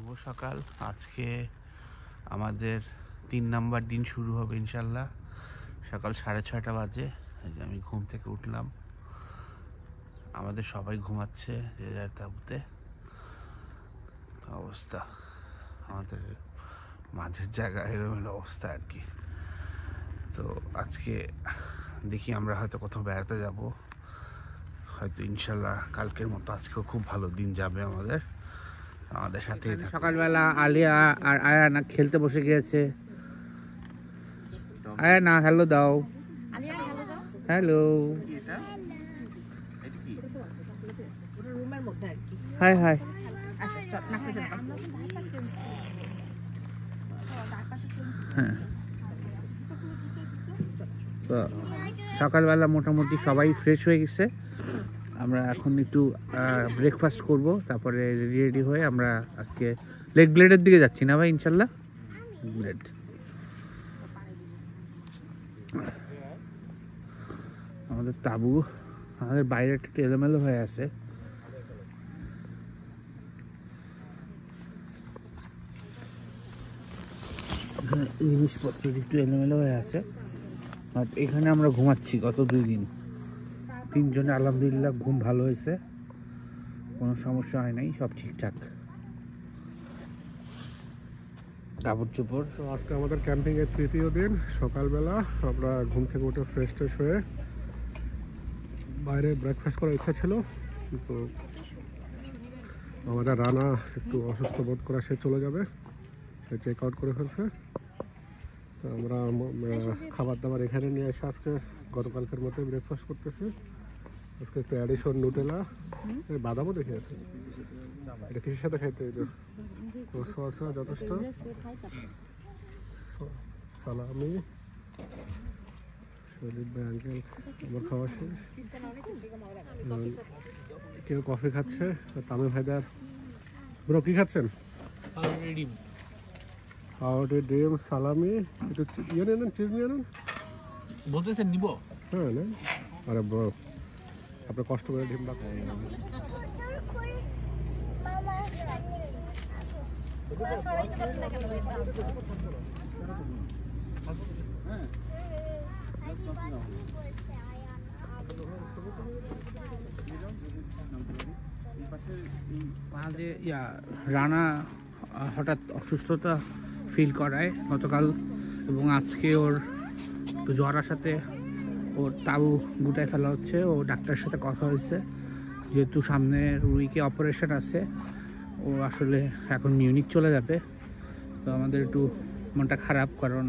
শুভ সকাল। আজকে আমাদের 3 নম্বর দিন শুরু হবে ইনশাল্লাহ। সকাল 6:30 বাজে। এই যে আমি ঘুম থেকে উঠলাম, আমাদের সবাই ঘুমাচ্ছে যে যার তাঁবুতে। অবস্থা আমাদের মাঝের জায়গা এলোমেলো অবস্থা আর কি। তো আজকে দেখি আমরা হয়তো কোথাও বেড়াতে যাব, হয়তো ইনশাল্লাহ কালকের মতো আজকেও খুব ভালো দিন যাবে আমাদের সাথে। সকালবেলা আলিয়া আর আয়ানা খেলতে বসে গিয়েছে। আয়ানা হ্যালো দাও। Hello, high high. হ্যাঁ, তো সকালবেলা মোটামুটি সবাই ফ্রেশ হয়ে গেছে। আমরা এখন একটু ব্রেকফাস্ট করব, তারপরে রেডি হয়ে আমরা আজকে লেক ব্লেডের দিকে যাচ্ছি না ভাই? ইনশাল্লাহ ব্লেড। আমাদের তাঁবু আমাদের বাইরে একটু এলোমেলো হয়ে আছে। জিনিসপত্র একটু এলোমেলো হয়ে আছে। আর এখানে আমরা ঘুমাচ্ছি গত 2 দিন, 3 জনে আলহামদুলিল্লাহ ঘুম ভালো হয়েছে, কোনো সমস্যা হয় নাই, সব ঠিকঠাক। কাপড় চোপড়। তো আজকে আমাদের ক্যাম্পিংয়ের 3য় দিন। সকালবেলা আমরা ঘুম থেকে উঠে ফ্রেশ ট্রেশ হয়ে বাইরে ব্রেকফাস্ট করার ইচ্ছা ছিল, কিন্তু আমাদের রানা একটু অসুস্থ বোধ করা, সে চলে যাবে, সে চেক আউট করে ফেলছে। তো আমরা খাবার দাবার এখানে নিয়ে এসে আজকে গতকালকের মতো ব্রেকফাস্ট করতেছি। আজকে একটু অ্যাডিশন নুটেলা, বাদামও দেখে আছে। এটা কিসের সাথে খাইতে হইল? সসা যথেষ্ট, সালামি, শরীর ভাই আঙ্কেল আমার খাওয়া শেষ। কেউ কফি খাচ্ছে, তামিম হায়দার ব্রো কি খাচ্ছেন? হাওড়ি ডিম, সালামি, একটু ইয়ে নেন, চিজ নিয়ে নেন বলতেছেন নিব। হ্যাঁ নেন। আরে ব্রো আপনি কষ্ট করে ডিমটা রানা হঠাৎ অসুস্থতা ফিল করায় গতকাল এবং আজকে ওর একটু জ্বর আসাতে ওর তাবু গুটায় ফেলা হচ্ছে। ও ডাক্তারের সাথে কথা হয়েছে, যেহেতু সামনের উইকে অপারেশন আছে, ও আসলে এখন মিউনিক চলে যাবে। তো আমাদের একটু মনটা খারাপ, কারণ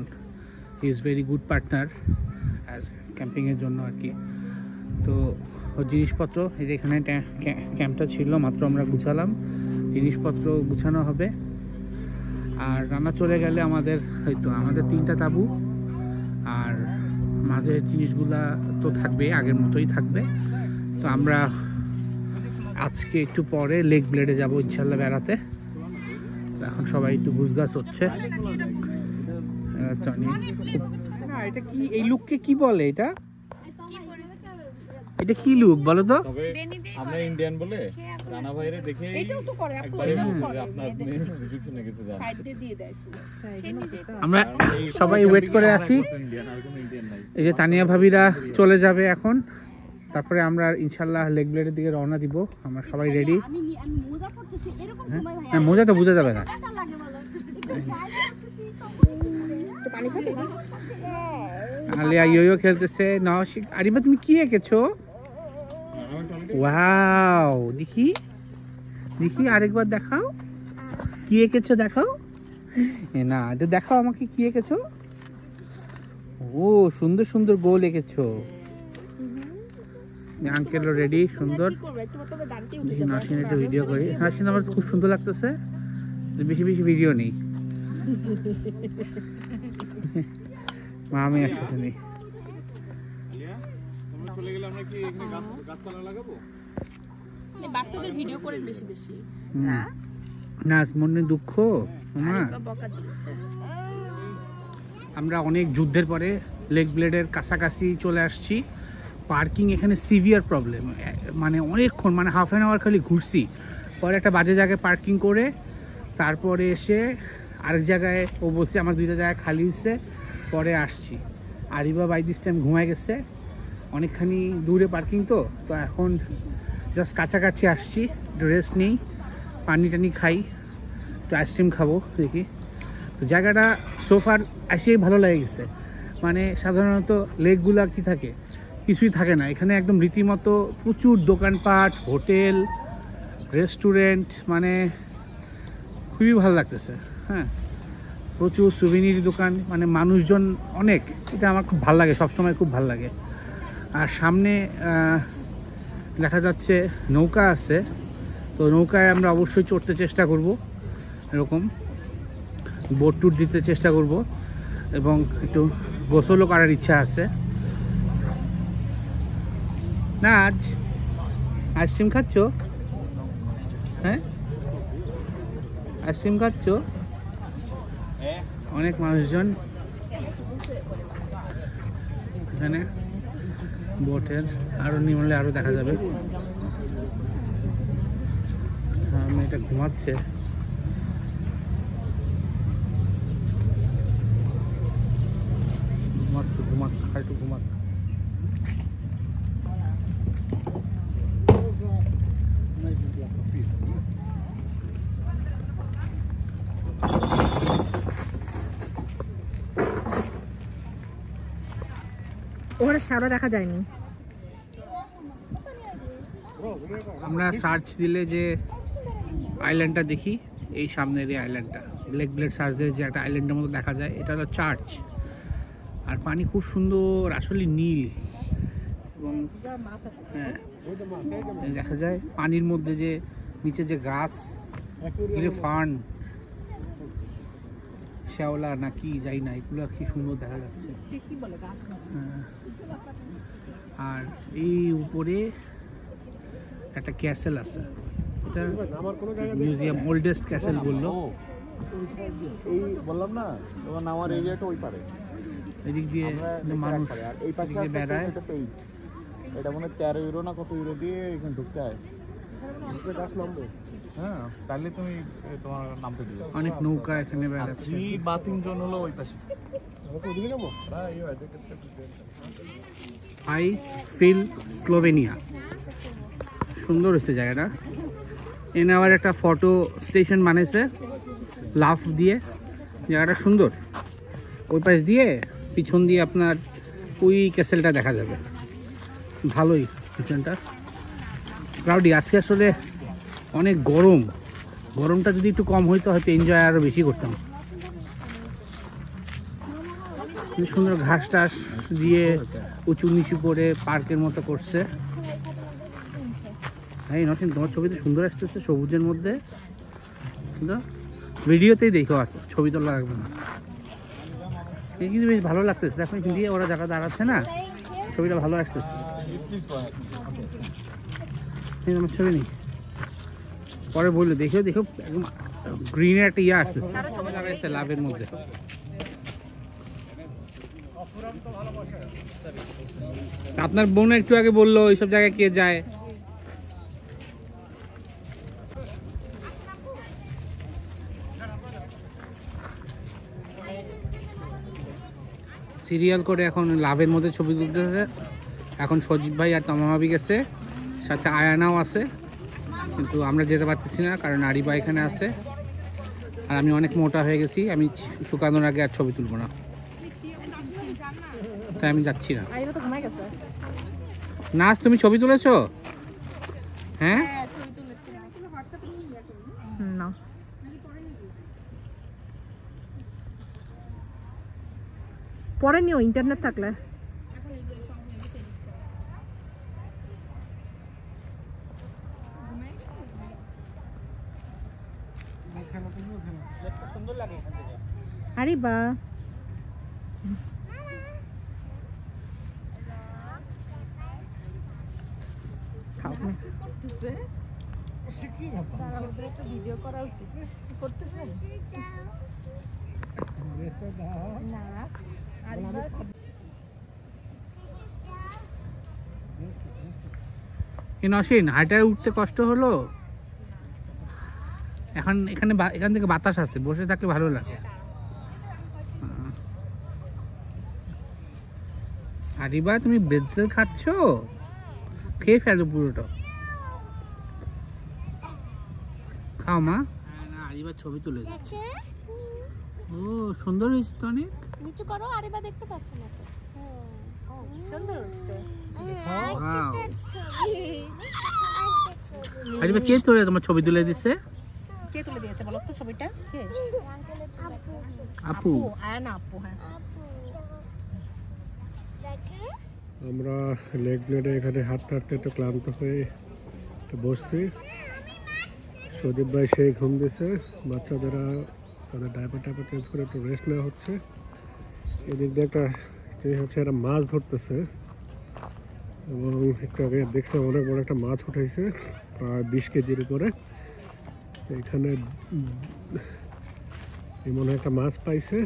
he is very good partner as ক্যাম্পিংয়ের জন্য আর কি। তো ওর জিনিসপত্র এই যে এখানে ক্যাম্পটা ছিল, মাত্র আমরা গুছালাম, জিনিসপত্র গুছানো হবে। আর রান্না চলে গেলে আমাদের হয়তো আমাদের 3টা তাঁবু, আর মাঝের জিনিসগুলা তো থাকবে, আগের মতোই থাকবে। তো আমরা আজকে একটু পরে লেক ব্লেডে যাবো ইনশাল্লাহ বেড়াতে। এখন সবাই একটু গুছগাছ হচ্ছে। এটা কি, এই লুককে কি বলে? এটা কি লুক বলো তো? আমরা ইন্ডিয়ান বলে রানা ভাইরে দেখে এটাও তো করে একবারে আপনার মিউজিক শুনে গেছে যা সাইড দিয়ে দেয়। আমরা সবাই ওয়েট করে আছি। এই যে তানিয়া ভাবিরা চলে যাবে এখন, তারপরে আমরা ইনশাল্লাহ লেক ব্লেডের দিকে রওনা দিব। আমরা সবাই রেডি। হ্যাঁ, মোজা তো বোঝা যাবে না। আলিয়া ইয়ো খেলতেছে। নওশিক, আরিবা তুমি কি এঁকেছো? ওয়াও, দেখি দেখি আরেকবার দেখাও, কি এঁকেছো দেখাও। না, এটা দেখাও আমাকে, কি এঁকেছো? ও সুন্দর সুন্দর গোল এঁকেছো। আঙ্কেলও রেডি, সুন্দর। দেখি নাসিন একটু ভিডিও করি। নাসিন আমার খুব সুন্দর লাগতেছে, বেশি বেশি ভিডিও নেই। মা আমি একসাথে নেই। বাচ্চাদের ভিডিও করেন বেশি বেশি। নাচ মনে দুঃখ। আমরা অনেক যুদ্ধের পরে লেক ব্লেডের কাছাকাছি চলে আসছি। পার্কিং এখানে সিভিয়ার প্রবলেম, মানে অনেকক্ষণ, মানে হাফ অ্যান আওয়ার খালি ঘুরছি, পরে একটা বাজে জায়গায় পার্কিং করে তারপরে এসে আরেক জায়গায় ও বলছে আমার 2টা জায়গায় খালি হচ্ছে, পরে আসছি। আরিবা বাই দিস টাইম ঘুমায় গেছে, অনেকখানি দূরে পার্কিং তো এখন জাস্ট কাছাকাছি আসছি, একটু রেস্ট নিই, পানি টানি খাই, একটু আইসক্রিম খাবো দেখি। তো জায়গাটা সোফার এসেই ভালো লেগে গেছে। মানে সাধারণত লেকগুলা কি থাকে, কিছুই থাকে না। এখানে একদম রীতিমতো প্রচুর দোকানপাট, হোটেল, রেস্টুরেন্ট, মানে খুবই ভালো লাগতেছে। হ্যাঁ, প্রচুর সুভিনির দোকান, মানে মানুষজন অনেক, এটা আমার খুব ভালো লাগে, সবসময় খুব ভালো লাগে। আর সামনে দেখা যাচ্ছে নৌকা আছে, তো নৌকায় আমরা অবশ্যই চড়তে চেষ্টা করব, এরকম বোট ট্যুর দিতে চেষ্টা করব, এবং একটু গোসলও করার ইচ্ছা আছে। না আজ আইসক্রিম খাচ্ছ? হ্যাঁ, আইসক্রিম খাচ্ছ? অনেক মানুষজন এখানে, বোটের আরো নিমলে আরো দেখা যাবে। এটা ঘুমাচ্ছে, ঘুমাক একটু ঘুমাক। ওখানে শ্যাওলা দেখা যায়নি। আমরা সার্চ দিলে যে আইল্যান্ডটা দেখি, এই সামনের এই আইল্যান্ডটা, ব্ল্যাক ব্লেড সার্চ দিলে যে একটা আইল্যান্ডের মতো দেখা যায়, এটা হলো চার্চ। আর পানি খুব সুন্দর, আসলে নীল, এবং হ্যাঁ দেখা যায় পানির মধ্যে যে নিচে যে গাছ, ফার্ন, শ্যাওলা নাকি যাই না, এগুলো কি সুন্দর দেখা যাচ্ছে। আর এই উপরে একটা ক্যাসেল আছে, এটা মিউজিয়াম, ওল্ডেস্ট ক্যাসেল বললো। এই বললাম না তোমার নামার এরিয়াটা ওই পারে, এদিক দিয়ে মানুষ এই পাশে বেড়ায়। এটা মনে 13 ইউরো না কত ইউরো দিয়ে এখানে ঢুকতে হয়। হ্যাঁ, তাহলে তুমি তোমার নামতে দিও। অনেক নৌকা এখানে বেড়াচ্ছে। বাতিং জোন হলো ওই পাশে। আই ফিল স্লোভেনিয়া, সুন্দর হচ্ছে জায়গাটা। এনে আবার একটা ফটো স্টেশন বানিয়েছে লাফ দিয়ে, জায়গাটা সুন্দর। ওই পাশ দিয়ে পিছন দিয়ে আপনার ওই ক্যাসেলটা দেখা যাবে, ভালোই পিছনটা। ক্রাউডি আজকে আসলে অনেক গরম, গরমটা যদি একটু কম হইতো হয়তো এনজয় আরও বেশি করতাম। সুন্দর ঘাস টাস দিয়ে উঁচু নিচু করে পার্কের মতো করছে। হ্যাঁ নসীন, তোমার ছবিতে সুন্দর আসতেছে সবুজের মধ্যে, কিন্তু ভিডিওতেই দেখো, আর ছবি তোলা লাগবে না। এই কিন্তু বেশ ভালো লাগতেছে, দেখো এখান দিয়ে ওরা জায়গা দাঁড়াচ্ছে না, ছবিটা ভালো আসতেছে। আমার ছবি নেই, পরে বললো দেখো দেখো একদম গ্রিনের একটা ইয়ে আসতেছে, লাগাইছে লাভের মধ্যে। আপনার বোন একটু আগে বললো এইসব জায়গায় কে যায়। সিরিয়াল করে এখন লাভের মধ্যে ছবি তুলতেছে। এখন সজীব ভাই আর তমামাবি গেছে, সাথে আয়ানাও আছে, কিন্তু আমরা যেতে পারতেছি না কারণ আরিবা এখানে আছে। আর আমি অনেক মোটা হয়ে গেছি, আমি শুকানোর আগে আর ছবি তুলবো না, তাই আমি যাচ্ছি না। নাচ, তুমি ছবি তুলেছো? হ্যাঁ, না পরে নিও, ইন্টারনেট থাকলে। আরে বা ভিডিও করা উচিত করতেছেন না? নসীন হাঁটায় উঠতে কষ্ট হলো? এখন এখান থেকে বাতাস আসছে, বসে থাকলে ভালো লাগে। আরিবা তুমি ব্রেডজেল খাচ্ছ? খেয়ে ফেলো পুরোটা, খাও মা। না আরিবা ছবি তুলে দিচ্ছে। ও সুন্দর হয়েছে তো অনেক। নিচু করো, আরিবা দেখতে পাচ্ছে না তো। সুন্দর উঠছে। Wow. আরিবা কে তোরে তোমার ছবি তুলে দিচ্ছে? কে তুলে দিয়েছে বলো তো ছবিটা? কে? আপু। আয়ান আপু। হ্যাঁ আমরা লেক ব্লেডে এখানে হাঁটতে হাঁটতে একটু ক্লান্ত হয়ে বসছি। সদীপ ভাই সেই ঘুম দিছে, বাচ্চাদেরা তাদের ডাইপার চেঞ্জ করে একটু রেস্ট নেওয়া হচ্ছে। এদিক দিয়ে একটা হচ্ছে এরা মাছ ধরতেছে এবং একটু আগে দেখছে অনেক বড় একটা মাছ উঠেছে, প্রায় 20 কেজির উপরে। এখানে এমন একটা মাছ পাইছে,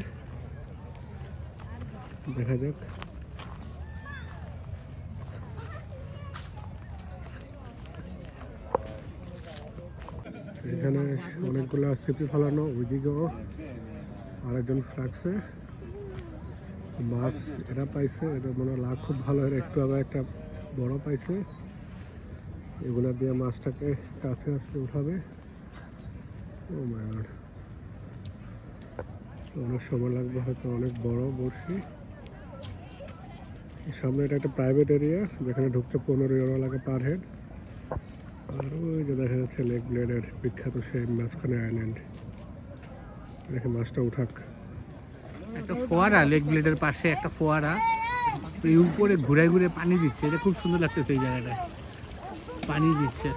দেখা যাক। এখানে অনেকগুলো সিপি ফেলানো, ওইদিকেও আরেকজন রাখছে মাছ। এরা পাইছে, এটা মনে হয় লাভ খুব ভালো। এরা একটু আবার একটা বড় পাইছে, এগুলা দিয়ে মাছটাকে কাছে আসতে উঠাবে। ও মাই গড, অনেক সময় লাগবে হয়তো। অনেক বড় বড়শি। সামনে এটা একটা প্রাইভেট এরিয়া, যেখানে ঢুকতে 15 ইউরো লাগে পার হেড। আর ওই যে দেখা যাচ্ছে লেক ব্লেডের বিখ্যাত সেই মাঝখানে আইল্যান্ড। দেখে মাছটা উঠাক। একটা ফোয়ারা, লেক ব্লেডের পাশে একটা ফোয়ারা, এই উপরে ঘুরে ঘুরে পানি দিচ্ছে। এটা খুব সুন্দর লাগতেছে, এই জায়গাটায় পানি দিচ্ছে।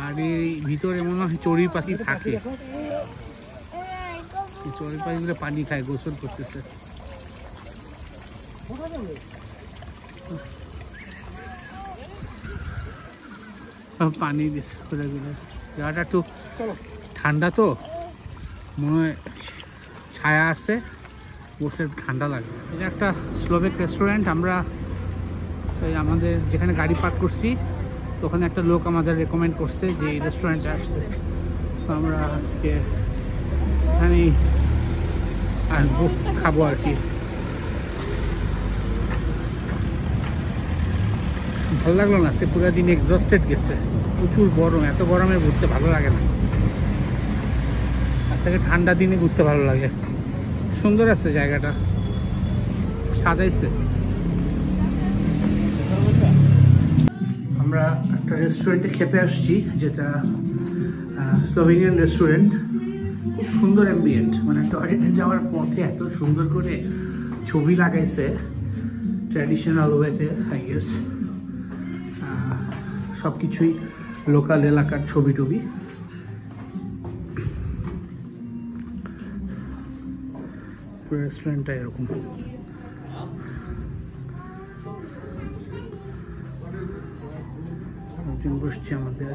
আর এই ভিতরে মনে হয় চড়ুই পাখি থাকে, চড়ুই পাখিগুলো পানি খায়, গোসল করতেছে। পানি দিচ্ছে ঘুরে ঘুরে। জায়গাটা একটু ঠান্ডা তো, মনে হয় ছায়া আছে, বসলে ঠান্ডা লাগে। এটা একটা স্লোভেক রেস্টুরেন্ট। আমরা আমাদের যেখানে গাড়ি পার্ক করছি ওখানে একটা লোক আমাদের রেকমেন্ড করছে যে এই রেস্টুরেন্টে আসতে। তো আমরা আজকে এখানেই আসবো, খাবো আর কি। ভালো লাগলো না, সে পুরো দিন এক্সস্টেড গেছে। প্রচুর গরম, এত গরমে ঘুরতে ভালো লাগে না। আর থেকে ঠান্ডা দিনে ঘুরতে ভালো লাগে। সুন্দর আছে জায়গাটা, সাজাইছে। আমরা একটা রেস্টুরেন্টে খেতে আসছি, যেটা স্লোভেনিয়ান রেস্টুরেন্ট। খুব সুন্দর অ্যাম্বিয়েন্ট, মানে টয়লেটে যাওয়ার পথে এত সুন্দর করে ছবি লাগাইছে ট্র্যাডিশনাল ওয়েতে, আই গেস। সব কিছুই লোকাল এলাকার ছবি টবি। রেস্টুরেন্টটা এরকম। একজন বসছে আমাদের।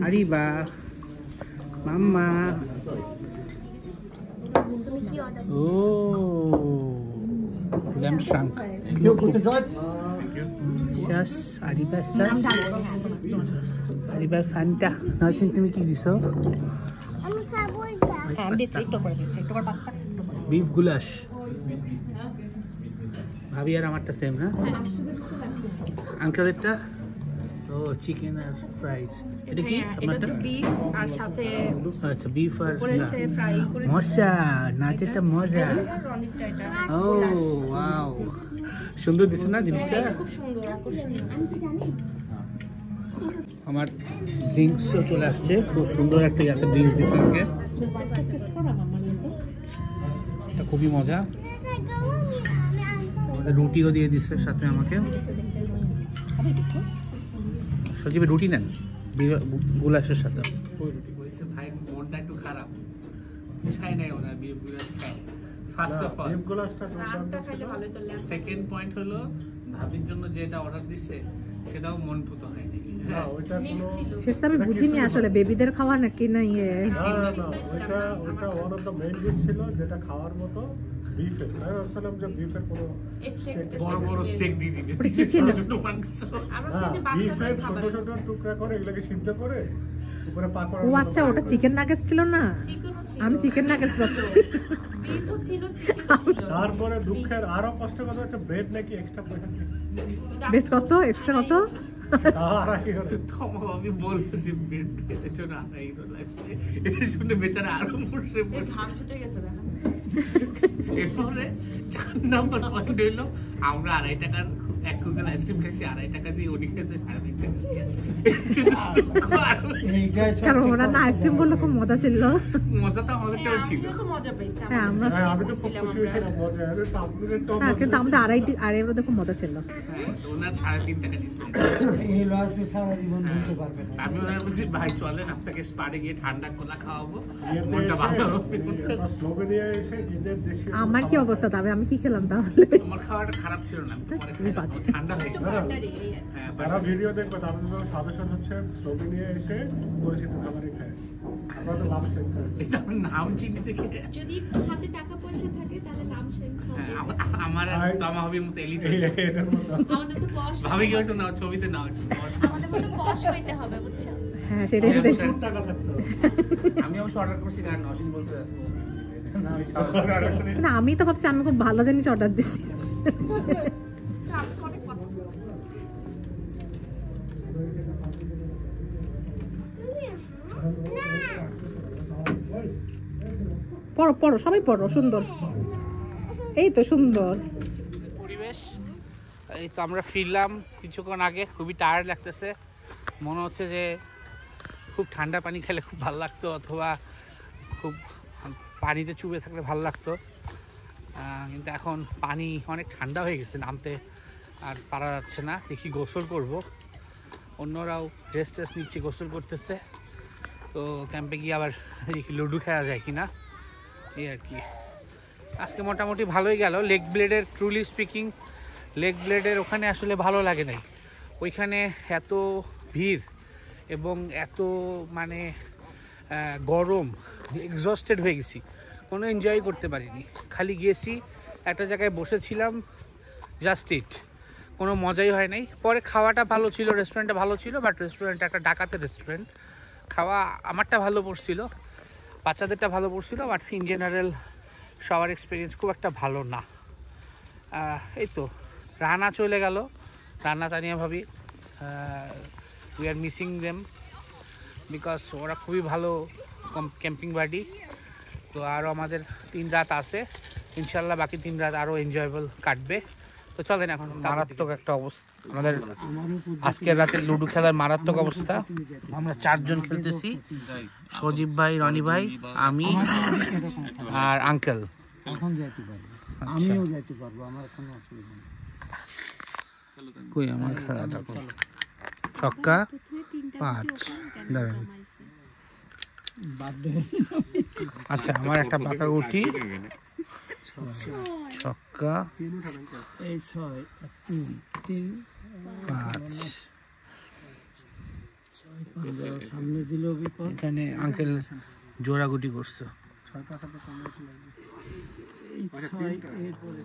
আরিবা, মাম্মা। ও lamp trunk. Yes, Ariba says. Ariba Fanta. Nasin তুমি কি দিছো? আমি খাবো এটা। হ্যাঁ দিচ্ছি, একটু করে দিচ্ছি, একটু করে পাস্তা। বিফ গুলাশ। ভাবি আর আমারটা সেম না? আঙ্কেলেরটা ও চিকেন আর ফ্রাইজ। এটা কি আপনারটা? বিফ আর সাথে আচ্ছা বিফ আর করেছে ফ্রাই করে। মজা, নাচেরটা মজা। রনিকটা এটা। ও ওয়াও, সুন্দর দিছে না জিনিসটা? খুব সুন্দর, আকর্ষণীয়। আমি কি জানি? আমার ড্রিঙ্কসও চলে আসছে, খুব সুন্দর একটা জাতের ড্রিঙ্কস দিচ্ছে আমাকে। টেস্ট করো মাম্মা নিয়ে তো। এটা খুবই মজা। আমাদের রুটিও দিয়ে দিচ্ছে সাথে আমাকে। সজীবে রুটি নেন গুলাসের সাথে। ওই রুটি বলছে ভাই মনটা একটু খারাপ, চাই নাই ওনার বিফ গুলাস খাই। ফার্স্ট অফ অল আমটা খাইলে ভালোই তো লাগে। সেকেন্ড পয়েন্ট হলো ভাবির জন্য যেটা অর্ডার দিছে সেটাও মন পুতো হয়নি। না ওইটা কোনো সেটা আমি বুঝিনি আসলে বেবিদের খাওয়া নাকি না ইয়ে না ওইটা one of the main dish ছিল যেটা খাওয়ার মতো বিফের। আমি ভাবছিলাম যে বিফের কোনো বড় বড় স্টেক দিয়ে দিবে, ওটা কি ছিল? ছোট মাংস। বিফের ছোট ছোট টুকরা করে এগুলোকে সিদ্ধ করে উপরে পাকোড়া। ও আচ্ছা, ওটা চিকেন নাগেটস ছিল না? আমি চিকেন নাগেটস ভাবছি। তারপরে দুঃখের আরো কষ্ট কথা হচ্ছে ব্রেড নাকি এক্সট্রা পয়সা দিয়ে। বেশ কত এক্সট্রা কত? আমি বলবো যে বেড পেয়েছো না, এইগুলো লাগবে। এটা শুনে বেচারা আরো বসে ধান ছুটে গেছে। এরপরে 4 নাম্বার পয়েন্ট হইলো আমরা 2.5 টাকার 1 কুকেল আইসক্রিম খাইছি, 2.5 টাকা দিয়ে উনি খাইছে 3.5 টাকা। কারণ ওরা না আইসক্রিম বললো খুব মজা ছিল। মজা তো আমাদেরটাও ছিল। হ্যাঁ আমরা আমি তো খুব খুশি হয়েছিলাম মজা। আরে আপনাদের তো হ্যাঁ, কিন্তু আমাদের আড়াই দেখো মজা ছিল। হ্যাঁ, ওনার 3.5 টাকা দিচ্ছে। এই লস সারা জীবন ভুলতে পারবে না। আমি ওনার বলছি ভাই চলেন আপনাকে স্পারে গিয়ে ঠান্ডা কোলা খাওয়াবো, ইয়েতে মনটা ভালো হবে। এসে স্লোভেনিয়া এসে ঈদের দেশে আমার কি অবস্থা তবে আমি কি খেলাম তাহলে? তোমার খাওয়াটা খারাপ ছিল না, আমি তো পরে খাইলাম, বাচ্চা। ঠান্ডা হয়ে গেছে। হ্যাঁ, যারা ভিডিও দেখবে তাদের জন্য সাজেশন হচ্ছে স্লোভেনিয়া এসে পরিচিত খাবারই খায়। আমরা তো লাভ শেখ খাই। এটা আমার নাম চিনি দেখে। যদি একটু হাতে টাকা পয়সা থাকে তাহলে নাম শেখ হ্যাঁ, হবে। আমার তামা হবির মতো এলিট এদের মতো আমাদের তো পশ ভাবি কি একটু নাও, ছবিতে নাও একটু বস। আমাদের মতো পশ হইতে হবে, বুঝছো? হ্যাঁ সেটাই তো দেখছি। টাকা থাকতে হবে। আমি অবশ্য অর্ডার করছি কারণ অসীম বলছে আজকে না, আমি সাহস করে order করি। না আমি তো ভাবছি আমি খুব ভালো জিনিস অর্ডার দিছি। পড়ো পড়ো সবাই পড়ো, সুন্দর, এই তো সুন্দর পরিবেশ। এই তো আমরা ফিরলাম কিছুক্ষণ আগে, খুবই টায়ার্ড লাগতেছে। মনে হচ্ছে যে খুব ঠান্ডা পানি খেলে খুব ভালো লাগতো, অথবা খুব পানিতে চুবে থাকলে ভালো লাগতো। কিন্তু এখন পানি অনেক ঠান্ডা হয়ে গেছে, নামতে আর পারা যাচ্ছে না। দেখি গোসল করব, অন্যরাও রেস্ট নিচ্ছে, গোসল করতেছে। তো ক্যাম্পে গিয়ে আবার দেখি লুডো খেলা যায় কি না, এই আর কি। আজকে মোটামুটি ভালোই গেল। লেগ ব্লেডের ট্রুলি স্পিকিং, লেগ ব্লেডের ওখানে আসলে ভালো লাগে নাই। ওইখানে এত ভিড় এবং এত মানে গরম, এক্সস্টেড হয়ে গেছি, কোনো এনজয় করতে পারিনি। খালি গেছি, একটা জায়গায় বসেছিলাম, জাস্ট ইট, কোনো মজাই হয় নাই। পরে খাওয়াটা ভালো ছিল, রেস্টুরেন্টটা ভালো ছিল, বাট রেস্টুরেন্টটা একটা ডাকাতের রেস্টুরেন্ট। খাওয়া আমারটা ভালো পড়ছিল, বাচ্চাদেরটা ভালো পড়ছিল, বাট ইন জেনারেল সবার এক্সপিরিয়েন্স খুব একটা ভালো না। এই তো রানা চলে গেল, রানা তানিয়া ভাবি, we are missing them because ওরা খুবই ভালো ক্যাম্পিং বাডি। তো আরও আমাদের 3 রাত আছে, ইনশাল্লাহ বাকি 3 রাত আরও এনজয়েবল কাটবে। তো চলেন এখন। মারাত্মক একটা অবস্থা আমাদের আজকের রাতে, লুডো খেলার মারাত্মক অবস্থা। আমরা 4 জন খেলতেছি, সজীব ভাই, রনি ভাই, আমি আর আঙ্কেল। এখন যাইতে পারবো, আমিও যাইতে পারবো, আমার কোনো অসুবিধা নেই। কই আমার খেলাটা কই? ছক্কা 5, দাঁড়ান। আচ্ছা আমার একটা পাকা উঠি, ছক্কা এই 6 3 3 5। সামনে দিলেও বিপদ। এখানে আঙ্কেল জোড়াগুটি করছে। এই 6 এরপরে